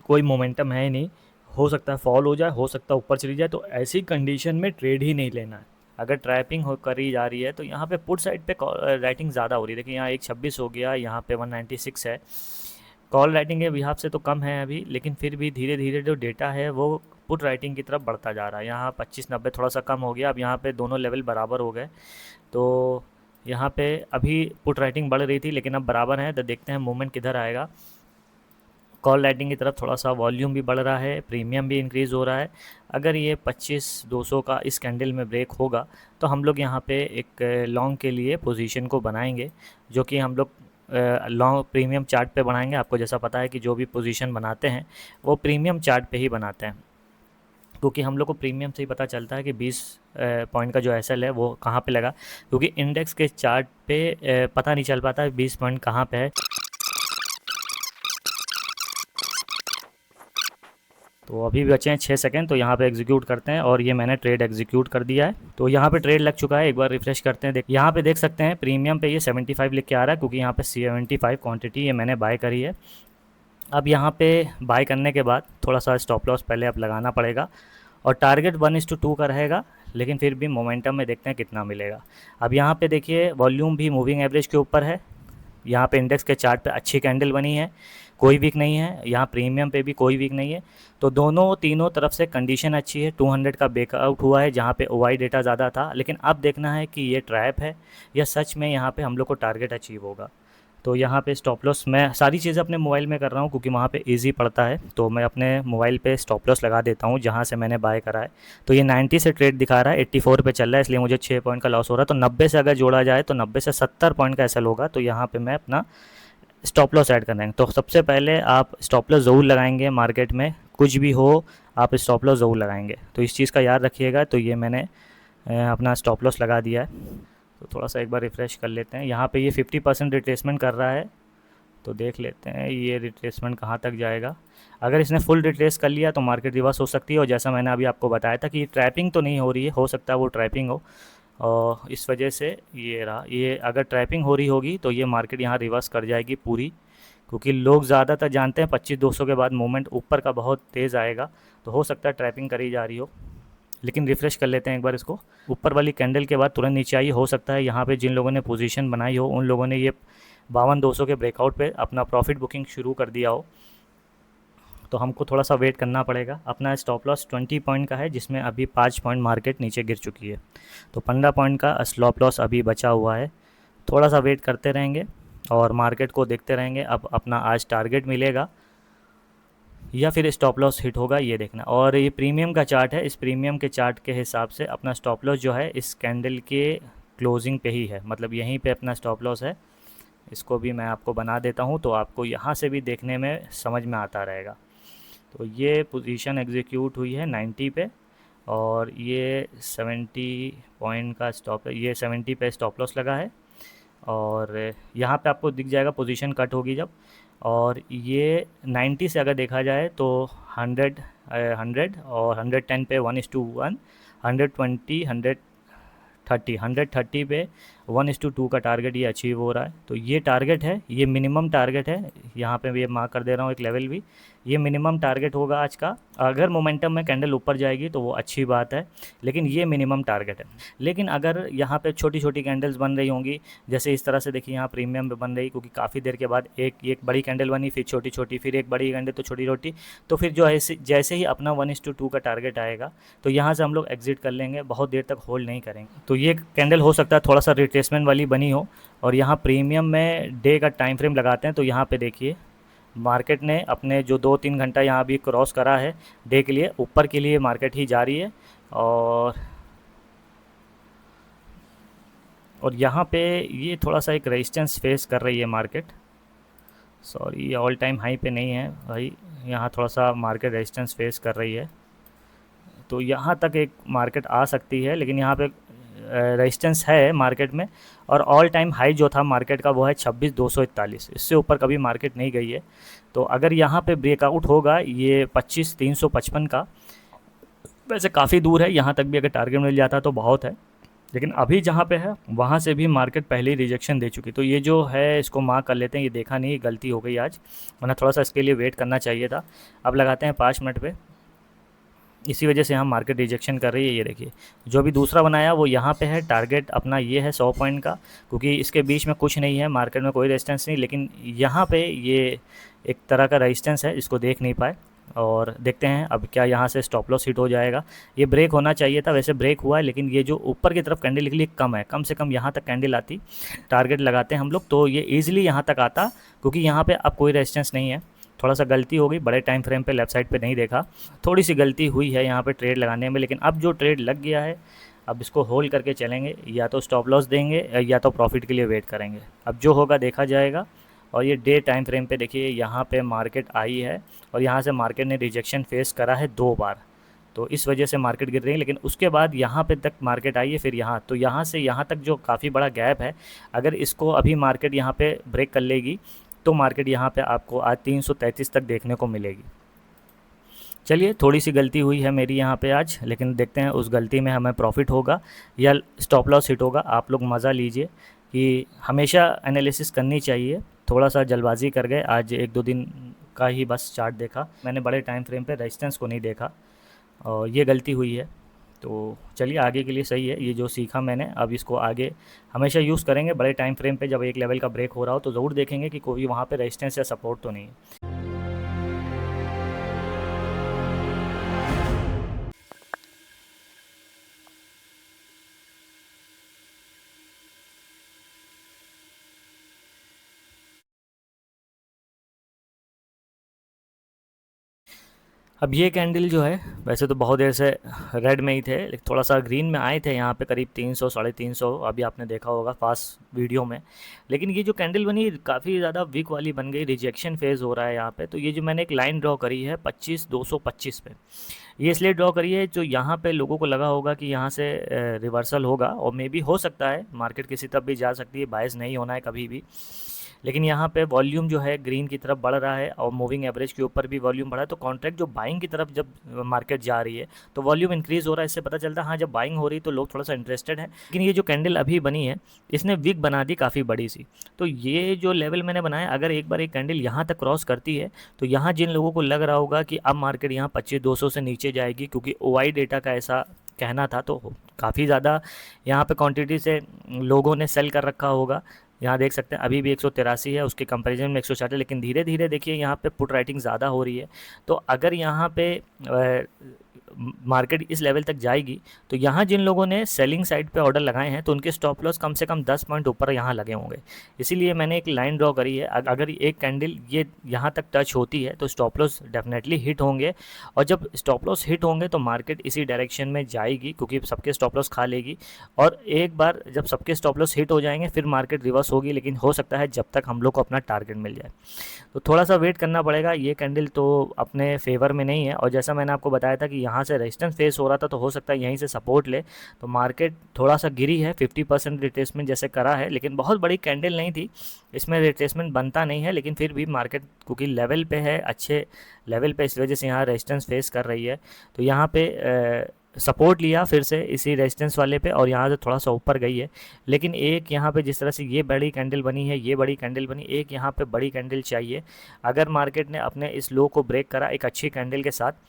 कोई मोमेंटम है ही नहीं, हो सकता है फॉल हो जाए, हो सकता है ऊपर चली जाए, तो ऐसी कंडीशन में ट्रेड ही नहीं लेना है। अगर ट्रैपिंग हो करी जा रही है तो यहाँ पे पुट साइड पे राइटिंग ज़्यादा हो रही है, देखिए यहाँ 126 हो गया, यहाँ पे 196 है। कॉल राइटिंग के बिहाफ से तो कम है अभी, लेकिन फिर भी धीरे धीरे जो डेटा है वो पुट राइटिंग की तरफ बढ़ता जा रहा है। यहाँ 25-90 थोड़ा सा कम हो गया, अब यहाँ पे दोनों लेवल बराबर हो गए, तो यहाँ पे अभी पुट राइटिंग बढ़ रही थी लेकिन अब बराबर है, तो देखते हैं मूवमेंट किधर आएगा। कॉल राइटिंग की तरफ थोड़ा सा वॉल्यूम भी बढ़ रहा है, प्रीमियम भी इंक्रीज़ हो रहा है। अगर ये 25-200 का इस कैंडल में ब्रेक होगा तो हम लोग यहाँ पे एक लॉन्ग के लिए पोजीशन को बनाएंगे, जो कि हम लोग लॉन्ग प्रीमियम चार्ट पे बनाएंगे। आपको जैसा पता है कि जो भी पोजीशन बनाते हैं वो प्रीमियम चार्ट पे ही बनाते हैं, क्योंकि हम लोग को प्रीमियम से ही पता चलता है कि 20 पॉइंट का जो एसएल है वो कहाँ पे लगा, क्योंकि इंडेक्स के चार्ट पे पता नहीं चल पाता है 20 पॉइंट कहाँ पे है। तो अभी भी बचे हैं 6 सेकंड, तो यहाँ पे एग्जीक्यूट करते हैं और ये मैंने ट्रेड एग्जीक्यूट कर दिया है, तो यहाँ पे ट्रेड लग चुका है। एक बार रिफ्रेश करते हैं, यहाँ पे देख सकते हैं प्रीमियम पे ये 75 लिख के आ रहा है, क्योंकि यहाँ पे 75 क्वांटिटी ये मैंने बाय करी है। अब यहाँ पे बाय करने के बाद थोड़ा सा स्टॉप लॉस पहले अब लगाना पड़ेगा और टारगेट 1:2 का रहेगा, लेकिन फिर भी मोमेंटम में देखते हैं कितना मिलेगा। अब यहाँ पे देखिए वॉल्यूम भी मूविंग एवरेज के ऊपर है, यहाँ पे इंडेक्स के चार्ट पे अच्छी कैंडल बनी है, कोई वीक नहीं है, यहाँ प्रीमियम पे भी कोई वीक नहीं है, तो दोनों तीनों तरफ से कंडीशन अच्छी है। 200 का ब्रेकआउट हुआ है जहाँ पे ओवाई डेटा ज़्यादा था, लेकिन अब देखना है कि ये ट्रैप है या सच में यहाँ पे हम लोग को टारगेट अचीव होगा। तो यहाँ पे स्टॉप लॉस मैं सारी चीज़ें अपने मोबाइल में कर रहा हूँ, क्योंकि वहाँ पे इजी पड़ता है, तो मैं अपने मोबाइल पे स्टॉप लॉस लगा देता हूँ जहाँ से मैंने बाय करा है। तो ये 90 से ट्रेड दिखा रहा है, 84 पे चल रहा है, इसलिए मुझे 6 पॉइंट का लॉस हो रहा है। तो 90 से अगर जोड़ा जाए तो 90 से 70 पॉइंट का ऐसा होगा, तो यहाँ पर मैं अपना स्टॉप लॉस ऐड कर देंगे। तो सबसे पहले आप स्टॉप लॉस ज़रूर लगाएंगे, मार्केट में कुछ भी हो आप स्टॉप लॉस ज़रूर लगाएंगे, तो इस चीज़ का याद रखिएगा। तो ये मैंने अपना स्टॉप लॉस लगा दिया है। तो थोड़ा सा एक बार रिफ़्रेश कर लेते हैं, यहाँ पे ये 50% रिट्रेसमेंट कर रहा है, तो देख लेते हैं ये रिट्रेसमेंट कहाँ तक जाएगा। अगर इसने फुल रिट्रेस कर लिया तो मार्केट रिवर्स हो सकती है, और जैसा मैंने अभी आपको बताया था कि ट्रैपिंग तो नहीं हो रही है, हो सकता है वो ट्रैपिंग हो, और इस वजह से ये रहा, ये अगर ट्रैपिंग हो रही होगी तो ये मार्केट यहाँ रिवर्स कर जाएगी पूरी, क्योंकि लोग ज़्यादातर जानते हैं 25,200 के बाद मूवमेंट ऊपर का बहुत तेज़ आएगा। तो हो सकता है ट्रैपिंग करी जा रही हो, लेकिन रिफ़्रेश कर लेते हैं एक बार इसको। ऊपर वाली कैंडल के बाद तुरंत नीचे आई, हो सकता है यहाँ पे जिन लोगों ने पोजीशन बनाई हो उन लोगों ने ये 52,200 के ब्रेकआउट पे अपना प्रॉफिट बुकिंग शुरू कर दिया हो, तो हमको थोड़ा सा वेट करना पड़ेगा। अपना स्टॉप लॉस 20 पॉइंट का है, जिसमें अभी 5 पॉइंट मार्केट नीचे गिर चुकी है, तो 15 पॉइंट का स्टॉप लॉस अभी बचा हुआ है। थोड़ा सा वेट करते रहेंगे और मार्केट को देखते रहेंगे। अब अपना आज टारगेट मिलेगा या फिर स्टॉप लॉस हिट होगा, ये देखना। और ये प्रीमियम का चार्ट है, इस प्रीमियम के चार्ट के हिसाब से अपना स्टॉप लॉस जो है इस कैंडल के क्लोजिंग पे ही है, मतलब यहीं पे अपना स्टॉप लॉस है। इसको भी मैं आपको बना देता हूँ तो आपको यहाँ से भी देखने में समझ में आता रहेगा। तो ये पोजीशन एग्जीक्यूट हुई है 90 पे, और ये 70 पॉइंट का स्टॉप है, ये 70 पे स्टॉप लॉस लगा है। और यहाँ पे आपको दिख जाएगा पोजीशन कट होगी जब, और ये 90 से अगर देखा जाए तो 100 और 110 पे 1:1, 120 130 पे 1:2 का टारगेट ये अचीव हो रहा है। तो ये टारगेट है, ये मिनिमम टारगेट है। यहाँ पे ये मार्क कर दे रहा हूँ एक लेवल भी, ये मिनिमम टारगेट होगा आज का। अगर मोमेंटम में कैंडल ऊपर जाएगी तो वो अच्छी बात है, लेकिन ये मिनिमम टारगेट है। लेकिन अगर यहाँ पे छोटी छोटी कैंडल्स बन रही होंगी, जैसे इस तरह से देखिए यहाँ प्रीमियम पे बन रही, क्योंकि काफ़ी देर के बाद एक बड़ी कैंडल बनी, फिर छोटी छोटी, फिर एक बड़ी कैंडल तो छोटी रोटी, तो फिर जो है जैसे ही अपना 1:2 का टारगेट आएगा तो यहाँ से हम लोग एग्जिट कर लेंगे, बहुत देर तक होल्ड नहीं करेंगे। तो ये कैंडल हो सकता है थोड़ा सा रिट्रेसमेंट वाली बनी हो। और यहाँ प्रीमियम में डे का टाइम फ्रेम लगाते हैं, तो यहाँ पे देखिए मार्केट ने अपने जो 2-3 घंटा यहाँ भी क्रॉस करा है डे के लिए, ऊपर के लिए मार्केट ही जा रही है। और यहाँ पे ये थोड़ा सा एक रेजिस्टेंस फेस कर रही है मार्केट, सॉरी ये ऑल टाइम हाई पे नहीं है भाई, यहाँ थोड़ा सा मार्केट रेजिस्टेंस फेस कर रही है। तो यहाँ तक एक मार्केट आ सकती है, लेकिन यहाँ पे रेजिस्टेंस है मार्केट में। और ऑल टाइम हाई जो था मार्केट का वो है 26,241, इससे ऊपर कभी मार्केट नहीं गई है। तो अगर यहाँ पे ब्रेकआउट होगा ये 25,355 का, वैसे काफ़ी दूर है, यहाँ तक भी अगर टारगेट मिल जाता तो बहुत है, लेकिन अभी जहाँ पे है वहाँ से भी मार्केट पहले ही रिजेक्शन दे चुकी। तो ये जो है इसको मार्क कर लेते हैं, ये देखा नहीं, गलती हो गई आज, वरना थोड़ा सा इसके लिए वेट करना चाहिए था। अब लगाते हैं 5 मिनट पे, इसी वजह से हम मार्केट रिजेक्शन कर रही है। ये देखिए जो भी दूसरा बनाया वो यहाँ पे है, टारगेट अपना ये है 100 पॉइंट का, क्योंकि इसके बीच में कुछ नहीं है, मार्केट में कोई रेजिस्टेंस नहीं, लेकिन यहाँ पे ये एक तरह का रेजिस्टेंस है, इसको देख नहीं पाए। और देखते हैं अब क्या यहाँ से स्टॉप लॉस हिट हो जाएगा। ये ब्रेक होना चाहिए था, वैसे ब्रेक हुआ है, लेकिन ये जो ऊपर की तरफ कैंडल निकली कम है, कम से कम यहाँ तक कैंडल आती, टारगेट लगाते हैं हम लोग तो ये ईजिली यहाँ तक आता, क्योंकि यहाँ पे अब कोई रेजिस्टेंस नहीं है। थोड़ा सा गलती हो गई, बड़े टाइम फ्रेम पे लेफ़्ट साइड पे नहीं देखा, थोड़ी सी गलती हुई है यहाँ पे ट्रेड लगाने में, लेकिन अब जो ट्रेड लग गया है अब इसको होल्ड करके चलेंगे, या तो स्टॉप लॉस देंगे या तो प्रॉफिट के लिए वेट करेंगे, अब जो होगा देखा जाएगा। और ये डे टाइम फ्रेम पे देखिए यहाँ पे मार्केट आई है, और यहाँ से मार्केट ने रिजेक्शन फेस करा है 2 बार, तो इस वजह से मार्केट गिर रही है। लेकिन उसके बाद यहाँ पे तक मार्केट आई है, फिर यहाँ, तो यहाँ से यहाँ तक जो काफ़ी बड़ा गैप है, अगर इसको अभी मार्केट यहाँ पे ब्रेक कर लेगी तो मार्केट यहाँ पे आपको आज 333 तक देखने को मिलेगी। चलिए थोड़ी सी गलती हुई है मेरी यहाँ पे आज, लेकिन देखते हैं उस गलती में हमें प्रॉफिट होगा या स्टॉप लॉस हिट होगा। आप लोग मज़ा लीजिए कि हमेशा एनालिसिस करनी चाहिए, थोड़ा सा जल्दबाजी कर गए, आज 1-2 दिन का ही बस चार्ट देखा मैंने, बड़े टाइम फ्रेम पे रेजिस्टेंस को नहीं देखा, और ये गलती हुई है। तो चलिए आगे के लिए सही है, ये जो सीखा मैंने अब इसको आगे हमेशा यूज़ करेंगे। बड़े टाइम फ्रेम पे जब एक लेवल का ब्रेक हो रहा हो तो ज़रूर देखेंगे कि कोई वहाँ पे रेजिस्टेंस या सपोर्ट तो नहीं है। अब ये कैंडल जो है वैसे तो बहुत देर से रेड में ही थे, लेकिन थोड़ा सा ग्रीन में आए थे यहाँ पे करीब 300 350, अभी आपने देखा होगा फास्ट वीडियो में। लेकिन ये जो कैंडल बनी काफ़ी ज़्यादा वीक वाली बन गई, रिजेक्शन फेज़ हो रहा है यहाँ पे। तो ये जो मैंने एक लाइन ड्रॉ करी है 25,225 पे, ये इसलिए ड्रॉ करी है जो यहाँ पे लोगों को लगा होगा कि यहाँ से रिवर्सल होगा, और मे बी हो सकता है मार्केट किसी तरफ भी जा सकती है, बायस नहीं होना है कभी भी। लेकिन यहाँ पे वॉल्यूम जो है ग्रीन की तरफ बढ़ रहा है और मूविंग एवरेज के ऊपर भी वॉल्यूम बढ़ा है, तो कॉन्ट्रैक्ट जो बाइंग की तरफ जब मार्केट जा रही है तो वॉल्यूम इंक्रीज हो रहा है। इससे पता चलता है हाँ जब बाइंग हो रही तो लोग थोड़ा सा इंटरेस्टेड है। लेकिन ये जो कैंडल अभी बनी है इसने विक बना दी काफ़ी बड़ी सी। तो ये जो लेवल मैंने बनाया, अगर एक बार एक कैंडल यहाँ तक क्रॉस करती है तो यहाँ जिन लोगों को लग रहा होगा कि अब मार्केट यहाँ 25,200 से नीचे जाएगी, क्योंकि ओआई डेटा का ऐसा कहना था, तो काफ़ी ज़्यादा यहाँ पे क्वांटिटी से लोगों ने सेल कर रखा होगा। यहाँ देख सकते हैं अभी भी 183 है, उसके कंपैरिजन में 160 है, लेकिन धीरे धीरे देखिए यहाँ पे पुट राइटिंग ज़्यादा हो रही है। तो अगर यहाँ पे मार्केट इस लेवल तक जाएगी तो यहाँ जिन लोगों ने सेलिंग साइड पे ऑर्डर लगाए हैं तो उनके स्टॉप लॉस कम से कम 10 पॉइंट ऊपर यहाँ लगे होंगे। इसीलिए मैंने एक लाइन ड्रॉ करी है, अगर एक कैंडल ये यहाँ तक टच होती है तो स्टॉप लॉस डेफिनेटली हिट होंगे, और जब स्टॉप लॉस हिट होंगे तो मार्केट इसी डायरेक्शन में जाएगी, क्योंकि सबके स्टॉप लॉस खा लेगी। और एक बार जब सबके स्टॉप लॉस हिट हो जाएंगे फिर मार्केट रिवर्स होगी, लेकिन हो सकता है जब तक हम लोग को अपना टारगेट मिल जाए। तो थोड़ा सा वेट करना पड़ेगा। ये कैंडल तो अपने फेवर में नहीं है, और जैसा मैंने आपको बताया था कि यहाँ से रेजिस्टेंस फेस हो रहा था तो हो सकता है यहीं से सपोर्ट ले। तो मार्केट थोड़ा सा गिरी है, 50% रिट्रेसमेंट जैसे करा है, लेकिन बहुत बड़ी कैंडल नहीं थी, इसमें रिट्रेसमेंट बनता नहीं है। लेकिन फिर भी मार्केट क्योंकि लेवल पे है, अच्छे लेवल पे, इस वजह से यहाँ रेजिस्टेंस फेस कर रही है। तो यहाँ पे सपोर्ट लिया फिर से इसी रेजिस्टेंस वाले पे, और यहाँ से थोड़ा सा ऊपर गई है। लेकिन एक यहाँ पे जिस तरह से ये बड़ी कैंडल बनी है, ये बड़ी कैंडल बनी, एक यहाँ पे बड़ी कैंडल चाहिए। अगर मार्केट ने अपने इस लो को ब्रेक करा एक अच्छी कैंडल के साथ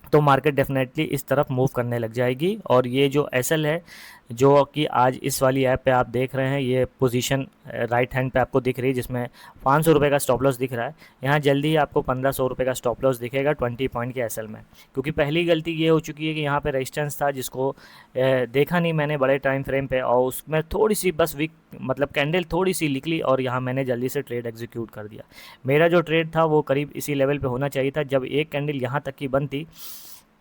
तो मार्केट डेफिनेटली इस तरफ मूव करने लग जाएगी। और ये जो एसएल है जो कि आज इस वाली ऐप पे आप देख रहे हैं, ये पोजीशन राइट हैंड पे आपको दिख रही है जिसमें 500 रुपये का स्टॉप लॉस दिख रहा है। यहाँ जल्दी ही आपको 1500 रुपये का स्टॉप लॉस दिखेगा 20 पॉइंट के एसएल में, क्योंकि पहली गलती ये हो चुकी है कि यहाँ पे रेजिस्टेंस था जिसको देखा नहीं मैंने बड़े टाइम फ्रेम पे, और उसमें थोड़ी सी बस वीक मतलब कैंडल थोड़ी सी निकली और यहाँ मैंने जल्दी से ट्रेड एग्जीक्यूट कर दिया। मेरा जो ट्रेड था वो करीब इसी लेवल पे होना चाहिए था। जब एक कैंडल यहाँ तक की बनती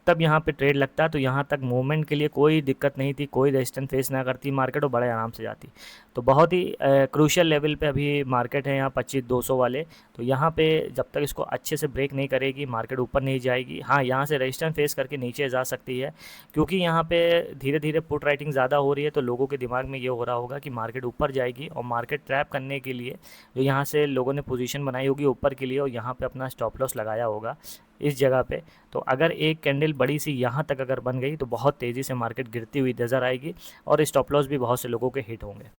तब यहाँ पे ट्रेड लगता, तो यहाँ तक मूवमेंट के लिए कोई दिक्कत नहीं थी, कोई रेजिस्टेंस फेस ना करती मार्केट और बड़े आराम से जाती। तो बहुत ही क्रूशियल लेवल पे अभी मार्केट है यहाँ 25,200 वाले। तो यहाँ पे जब तक इसको अच्छे से ब्रेक नहीं करेगी मार्केट ऊपर नहीं जाएगी। हाँ, यहाँ से रेजिस्टेंस फेस करके नीचे जा सकती है, क्योंकि यहाँ पे धीरे धीरे पुट राइटिंग ज़्यादा हो रही है। तो लोगों के दिमाग में ये हो रहा होगा कि मार्केट ऊपर जाएगी, और मार्केट ट्रैप करने के लिए जो यहाँ से लोगों ने पोजीशन बनाई होगी ऊपर के लिए, और यहाँ पे अपना स्टॉप लॉस लगाया होगा इस जगह पे। तो अगर एक कैंडल बड़ी सी यहाँ तक अगर बन गई तो बहुत तेज़ी से मार्केट गिरती हुई नज़र आएगी, और स्टॉप लॉस भी बहुत से लोगों के हिट होंगे।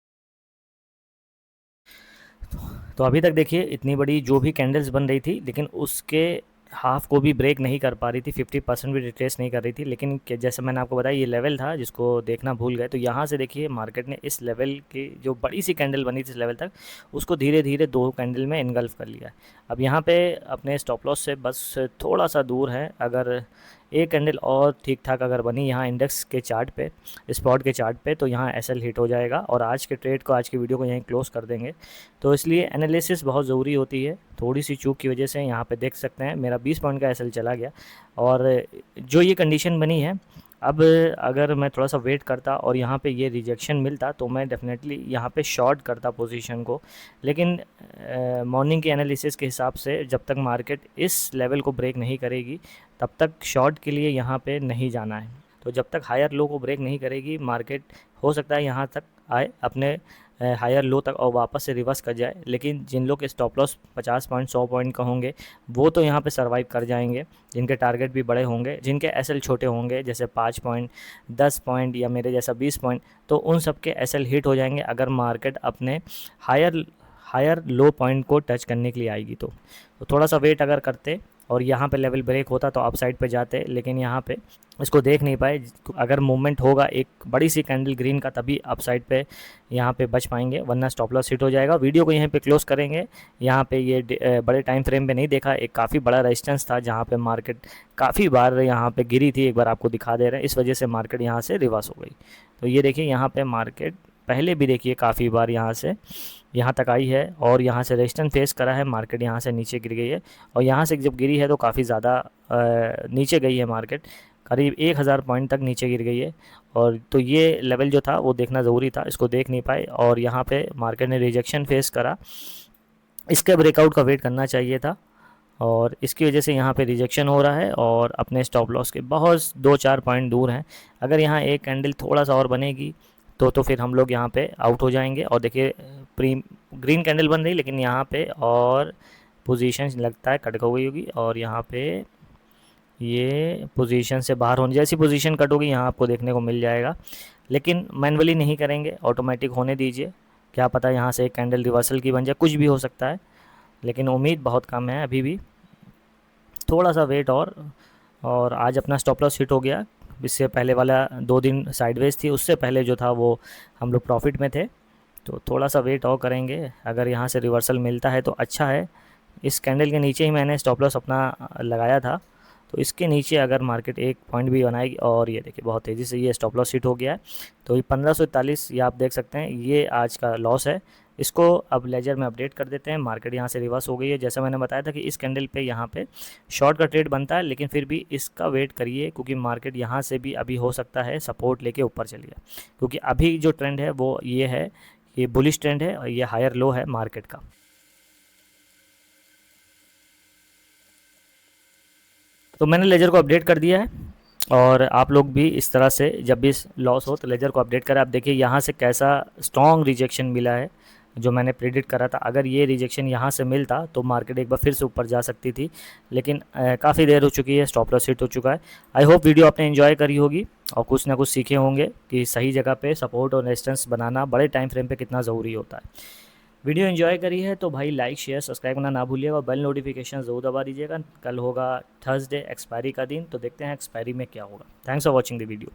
तो अभी तक देखिए इतनी बड़ी जो भी कैंडल्स बन रही थी, लेकिन उसके हाफ को भी ब्रेक नहीं कर पा रही थी, 50% भी रिट्रेस नहीं कर रही थी। लेकिन जैसे मैंने आपको बताया ये लेवल था जिसको देखना भूल गए। तो यहाँ से देखिए मार्केट ने इस लेवल की जो बड़ी सी कैंडल बनी थी इस लेवल तक, उसको धीरे धीरे दो कैंडल में इनगल्फ कर लिया। अब यहाँ पे अपने स्टॉप लॉस से बस थोड़ा सा दूर है। अगर एक कैंडल और ठीक ठाक अगर बनी यहाँ इंडेक्स के चार्ट पे, स्पॉट के चार्ट पे, तो यहाँ एसएल हिट हो जाएगा, और आज के ट्रेड को, आज की वीडियो को यहीं क्लोज कर देंगे। तो इसलिए एनालिसिस बहुत ज़रूरी होती है। थोड़ी सी चूक की वजह से यहाँ पे देख सकते हैं मेरा 20 पॉइंट का एसएल चला गया, और जो ये कंडीशन बनी है, अब अगर मैं थोड़ा सा वेट करता और यहाँ पे ये रिजेक्शन मिलता तो मैं डेफिनेटली यहाँ पे शॉर्ट करता पोजीशन को। लेकिन मॉर्निंग के एनालिसिस के हिसाब से जब तक मार्केट इस लेवल को ब्रेक नहीं करेगी तब तक शॉर्ट के लिए यहाँ पे नहीं जाना है। तो जब तक हायर लो को ब्रेक नहीं करेगी मार्केट, हो सकता है यहाँ तक आए अपने हायर लो तक और वापस से रिवर्स कर जाए। लेकिन जिन लोग के स्टॉप लॉस 50 पॉइंट 100 पॉइंट का होंगे वो तो यहाँ पे सरवाइव कर जाएंगे, जिनके टारगेट भी बड़े होंगे, जिनके एसएल छोटे होंगे जैसे 5 पॉइंट 10 पॉइंट या मेरे जैसा 20 पॉइंट, तो उन सब के एसएल हिट हो जाएंगे अगर मार्केट अपने हायर लो पॉइंट को टच करने के लिए आएगी। तो थोड़ा सा वेट अगर करते और यहाँ पे लेवल ब्रेक होता तो अप साइड पे जाते, लेकिन यहाँ पे इसको देख नहीं पाए। अगर मूवमेंट होगा एक बड़ी सी कैंडल ग्रीन का तभी अप साइड पे यहाँ पे बच पाएंगे, वरना स्टॉप लॉस हिट हो जाएगा। वीडियो को यहीं पे क्लोज करेंगे। यहाँ पे ये बड़े टाइम फ्रेम पे नहीं देखा, एक काफ़ी बड़ा रेजिस्टेंस था जहाँ पे मार्केट काफ़ी बार यहाँ पे गिरी थी, एक बार आपको दिखा दे रहे हैं, इस वजह से मार्केट यहाँ से रिवर्स हो गई। तो ये देखिए यहाँ पे मार्केट पहले भी देखिए काफ़ी बार यहाँ से यहाँ तक आई है और यहाँ से रेजिस्टेंस फेस करा है, मार्केट यहाँ से नीचे गिर गई है, और यहाँ से जब गिरी है तो काफ़ी ज़्यादा नीचे गई है मार्केट, करीब 1000 पॉइंट तक नीचे गिर गई है। और तो ये लेवल जो था वो देखना ज़रूरी था, इसको देख नहीं पाए और यहाँ पे मार्केट ने रिजेक्शन फेस करा। इसके ब्रेकआउट का वेट करना चाहिए था और इसकी वजह से यहाँ पे रिजेक्शन हो रहा है और अपने स्टॉप लॉस के बहुत 2-4 पॉइंट दूर हैं। अगर यहाँ एक कैंडल थोड़ा सा और बनेगी तो फिर हम लोग यहाँ पे आउट हो जाएंगे। और देखिए प्री ग्रीन कैंडल बन रही, लेकिन यहाँ पे और पोजीशन लगता है कट हो गई होगी, और यहाँ पे ये पोजीशन से बाहर होने जैसी पोजीशन कट होगी यहाँ आपको देखने को मिल जाएगा। लेकिन मैनुअली नहीं करेंगे, ऑटोमेटिक होने दीजिए, क्या पता यहाँ से एक कैंडल रिवर्सल की बन जाए, कुछ भी हो सकता है, लेकिन उम्मीद बहुत कम है अभी भी। थोड़ा सा वेट और आज अपना स्टॉप लॉस हिट हो गया। इससे पहले वाला 2 दिन साइडवेज थी, उससे पहले जो था वो हम लोग प्रॉफिट में थे। तो थोड़ा सा वेट और करेंगे, अगर यहाँ से रिवर्सल मिलता है तो अच्छा है। इस कैंडल के नीचे ही मैंने स्टॉप लॉस अपना लगाया था, तो इसके नीचे अगर मार्केट एक पॉइंट भी बनाएगी, और ये देखिए बहुत तेज़ी से ये स्टॉप लॉस हिट हो गया है। तो ये 1541 ये आप देख सकते हैं, ये आज का लॉस है। इसको अब लेजर में अपडेट कर देते हैं। मार्केट यहाँ से रिवर्स हो गई है, जैसा मैंने बताया था कि इस कैंडल पे यहाँ पे शॉर्ट का ट्रेड बनता है, लेकिन फिर भी इसका वेट करिए, क्योंकि मार्केट यहाँ से भी अभी हो सकता है सपोर्ट लेके ऊपर चलिए, क्योंकि अभी जो ट्रेंड है वो ये है, ये बुलिश ट्रेंड है और ये हायर लो है मार्केट का। तो मैंने लेजर को अपडेट कर दिया है, और आप लोग भी इस तरह से जब भी लॉस हो तो लेजर को अपडेट करें। आप देखिए यहाँ से कैसा स्ट्रॉन्ग रिजेक्शन मिला है, जो मैंने प्रिडिक्ट करा था। अगर ये रिजेक्शन यहाँ से मिलता तो मार्केट एक बार फिर से ऊपर जा सकती थी, लेकिन काफ़ी देर हो चुकी है, स्टॉप लॉस हिट हो चुका है। आई होप वीडियो आपने एंजॉय करी होगी और कुछ ना कुछ सीखे होंगे कि सही जगह पे सपोर्ट और रेजिस्टेंस बनाना बड़े टाइम फ्रेम पे कितना ज़रूरी होता है। वीडियो एंजॉय करी है तो भाई लाइक शेयर सब्सक्राइब करना ना भूलिएगा, और बेल नोटिफिकेशन ज़रूर दबा दीजिएगा। कल होगा थर्सडे एक्सपायरी का दिन, तो देखते हैं एक्सपायरी में क्या होगा। Thanks for watching the video.